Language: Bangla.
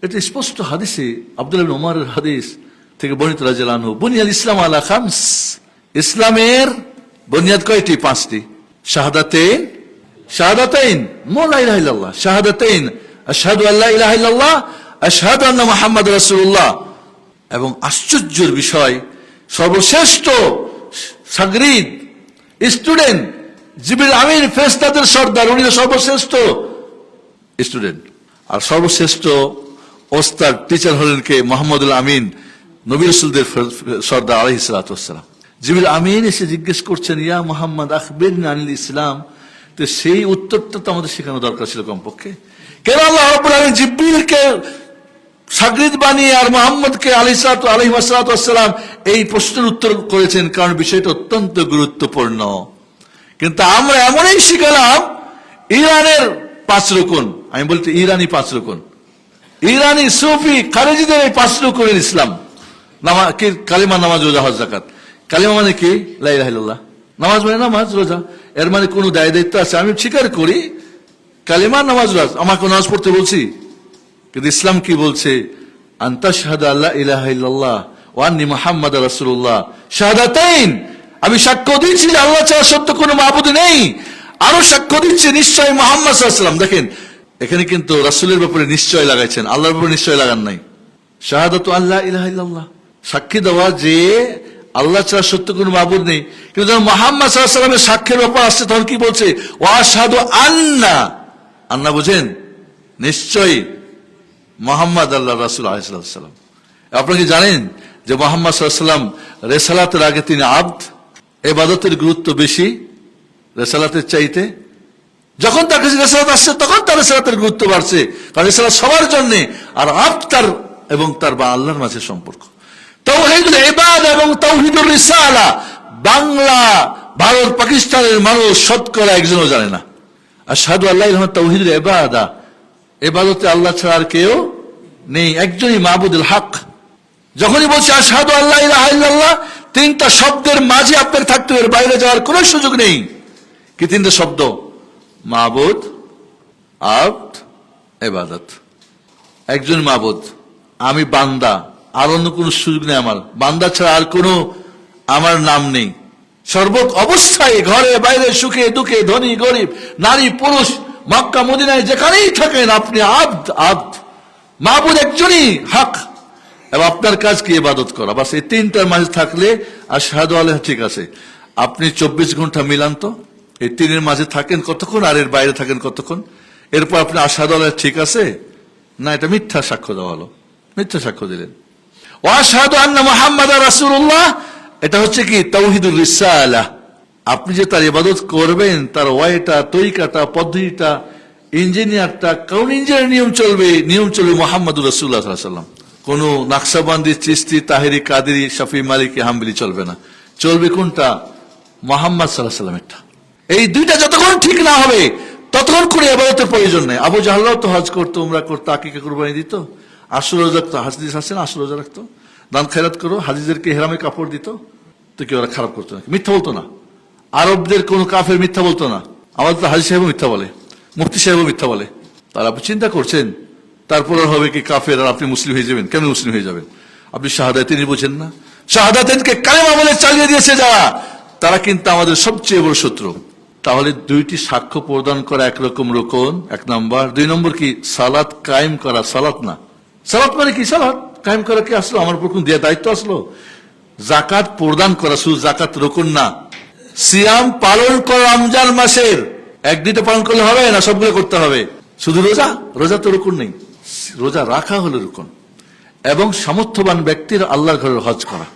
এটা স্পষ্ট হাদিসে আব্দুল্লাহ ইবনে ওমরের হাদিস থেকে বর্ণিত রাদিয়াল্লাহু আনহু, বুনিয়াল ইসলাম আলা খামস, ইসলামের বুনিয়াদ কয়টি? 5টি। শাহাদাতাইন, শাহাদাতাইন লা ইলাহা ইল্লাল্লাহ, শাহাদাতাইন আশহাদু আল্লা ইলাহা ইল্লাল্লাহ আশহাদু আন্না মুহাম্মাদুর রাসূলুল্লাহ। এবং আশ্চর্যের বিষয়, সর্বশ্রেষ্ঠ সাগরিদ, স্টুডেন্ট জিবরিল আমিন, ফেরেশতাদের সর্দার, উনি সর্বশ্রেষ্ঠ স্টুডেন্ট। আর সর্বশ্রেষ্ঠ ওস্তাদ, টিচার হলেন কে? মুহাম্মদুল আমিন, নবী রাসূলদের সর্দার আলাইহিস সালাতু ওয়াস সালাম। জিবরিল আমিন এসে জিজ্ঞেস করছেন, ইয়া মুহাম্মদ আখবিরনি আনিল ইসলাম। তো সেই উত্তরটা তো আমাদের শেখানো দরকার ছিল কমপক্ষে। কেন আল্লাহ রাব্বুল আলামিন জিবরিলকে সাগরিদ বানিয়ে আর মুহাম্মদকে আলাইহিস সালাতু ওয়াস সালাম এই প্রশ্নের উত্তর করেছেন? কারণ বিষয়টা অত্যন্ত গুরুত্বপূর্ণ। কিন্তু আমরা এমনই শিখালাম ইরানের 5 রকম, আমি বলতে ইরানি 5 রকম, ইরানি সুফি খারেজিদের এই 5 রকমের ইসলাম। কালিমা, নামাজ, রোজা, হজ, যাকাত। কালিমা মানে কি? লা ইলাহা ইল্লাল্লাহ। নামাজ মানে নামাজ, রোজা এর মানে কোনো দায় দায়িত্ব আছে? আমি স্বীকার করি কালিমা, নামাজ, রোজা, আমাকে নামাজ পড়তে বলছি, কিন্তু ইসলাম কি বলছে? আনতা শাহাদা আল্লা ইলাহা ইল্লাল্লাহ ওয়া আন্নী মুহাম্মাদুর রাসূলুল্লাহ, শাহাদাতাইন, আমি সাক্ষ্য দিচ্ছি যে আল্লাহ ছাড়া সত্য কোনো মাবুদ নেই, আরো সাক্ষ্য দিচ্ছি নিশ্চয় মুহাম্মদ সাল্লাল্লাহু আলাইহি ওয়াসাল্লাম। দেখেন এখানে কিন্তু রাসূলের ব্যাপারে নিশ্চয় লাগাইছেন, আল্লাহর ব্যাপারে নিশ্চয় লাগান নাই। শাহাদাতু আল্লা ইলাহা ইল্লাল্লাহ, সাক্ষী দেওয়া যে আল্লাহ ছাড়া সত্য কোনো মাবুদ নেই। কিন্তু যখন মুহাম্মদ সাল্লাল্লাহু আলাইহি ওয়াসাল্লামের সাক্ষ্যের ব্যাপার আসছে তখন কি বলছে? ওয়া আশহাদু আন্না, আন্না বুঝেন? নিশ্চয়ই মুহাম্মদ আল্লাহ রাসূল আলাইহিস সালাম। আপনারা কি জানেন যে মুহাম্মদ সাল্লাল্লাহু আলাইহি ওয়াসাল্লাম রিসালাতের আগে তিনি আবদ, ইবাদতের গুরুত্ব বেশি রিসালাতের চাইতে। যখন তার কাছে রিসালাত আসছে তখন তার রিসালাতের গুরুত্ব বাড়ছে, কারণ রিসালাত সবার জন্য, আর আবদ তার এবং তার বা আল্লাহর মাঝে সম্পর্ক। তাওহীদুল ইবাদা এবং তাওহীদুর রিসালা বাংলা, ভারত, পাকিস্তানের মানুষ শতকরা একজনও জানে না। আশহাদু আল্লা ইলাহা ইল্লাল্লাহ তাওহীদুল ইবাদা, ইবাদতে আল্লাহ ছাড়া আর কেউ নেই, একজনই মাবুদুল হক। যখনই বলছে আশহাদু আল্লা ইলাহা ইল্লাল্লাহ, 3টা শব্দের মাঝে আপনার থাকতে হবে, বাইরে যাওয়ার কোনো সুযোগ নেই। কি 3টা শব্দ? মাবুদ, আবদ, ইবাদত। একজন মাবুদ, আমি বান্দা, আর অন্য কোনো সুযোগ নেই আমার, বান্দা ছাড়া আর কোনো আমার নাম নেই। সর্ব অবস্থায়, ঘরে বাইরে, সুখে দুঃখে, ধনী গরিব, নারী পুরুষ, মক্কা মদিনায় যেখানেই থাকেন আপনি আবদ, আবদ, মাবুদ একজনই হক, এবং আপনার কাজ কি? ইবাদত করা। বাস এই 3টার মাঝে থাকলে আশহাদু আল্লাহ ঠিক আছে। আপনি 24 ঘন্টা মিলান তো, এই 3-এর মাঝে থাকেন কতক্ষণ আর এর বাইরে থাকেন কতক্ষণ? এরপর আপনি আশহাদু আল্লাহ ঠিক আছে না, এটা মিথ্যা সাক্ষ্য দেওয়া হলো, মিথ্যা সাক্ষ্য দিলেন। ওয়া আশহাদু আন্না মুহাম্মাদুর রাসূলুল্লাহ, এটা হচ্ছে কি? তাওহীদুর রিসালাহ। আপনি যে তার ইবাদত করবেন, তার ওয়াইটা, তরিকাটা, পদ্ধতিটা, ইঞ্জিনিয়ারটা, কোন ইঞ্জিনিয়ার নিয়ম চলবে মুহাম্মাদুর রাসূলুল্লাহ সাল্লাল্লাহু আলাইহি ওয়াসাল্লাম। কোন নাকশাবন্দি, চিশতি, তাহেরি, কাদেরি, শাফি, মালিকি, হাম্বলি চলবে না। চলবে কোনটা? মুহাম্মদ সাল্লাল্লাহু আলাইহি ওয়াসাল্লামেরটা। এই 2টা যতক্ষণ ঠিক না হবে ততক্ষণ করে ইবাদতের প্রয়োজন নেই। আবু জাহলও তো হজ করতো, উমরা করতো, আকিকা কুরবানি দিত, আশুরা রোজা রাখতো, হাদিস আছে না, আশুরা রোজা রাখতো, দান খেরাত করো, হাজিদেরকে ইহরামে কাপড় দিত, তো কি ওরা খারাপ করতো না? মিথ্যা বলতো না। আরবদের কোন কাফের মিথ্যা বলতো না। আমাদের তো হাজি সাহেবও মিথ্যা বলে, মুফতি সাহেবও মিথ্যা বলে। তারা আপনি চিন্তা করছেন তারপর হবে কি কাফের আর আপনি মুসলিম হয়ে যাবেন? কেন মুসলিম হয়ে যাবেন? আপনি শাহাদাতাইন বুঝেন না? শাহাদাতাইনকে কালেমা বলে চালিয়ে দিয়েছে যারা, তারা কিন্তু আমাদের সবচেয়ে বড় শত্রু। তাহলে 2টি সাক্ষ্য প্রদান করা একরকম রকম, 1 নম্বর। 2 নম্বর কি? সালাত কায়েম করা। সালাত না, সালাত মানে কি? সালাত কায়েম করা কি আসলো? আমার উপর কোন দেয়া দায়িত্ব আসলো? যাকাত প্রদান করা, শুধু যাকাত রকম না। সিয়াম পালন করা, রমজান মাসের 1-2টা পালন করলে হবে না, সবগুলো করতে হবে। শুধু রোজা, রোজা তো রুকুন নেই, রোজা রাখা হলো রুকুন। এবং সামর্থ্যবান ব্যক্তির আল্লাহর ঘরের হজ করা।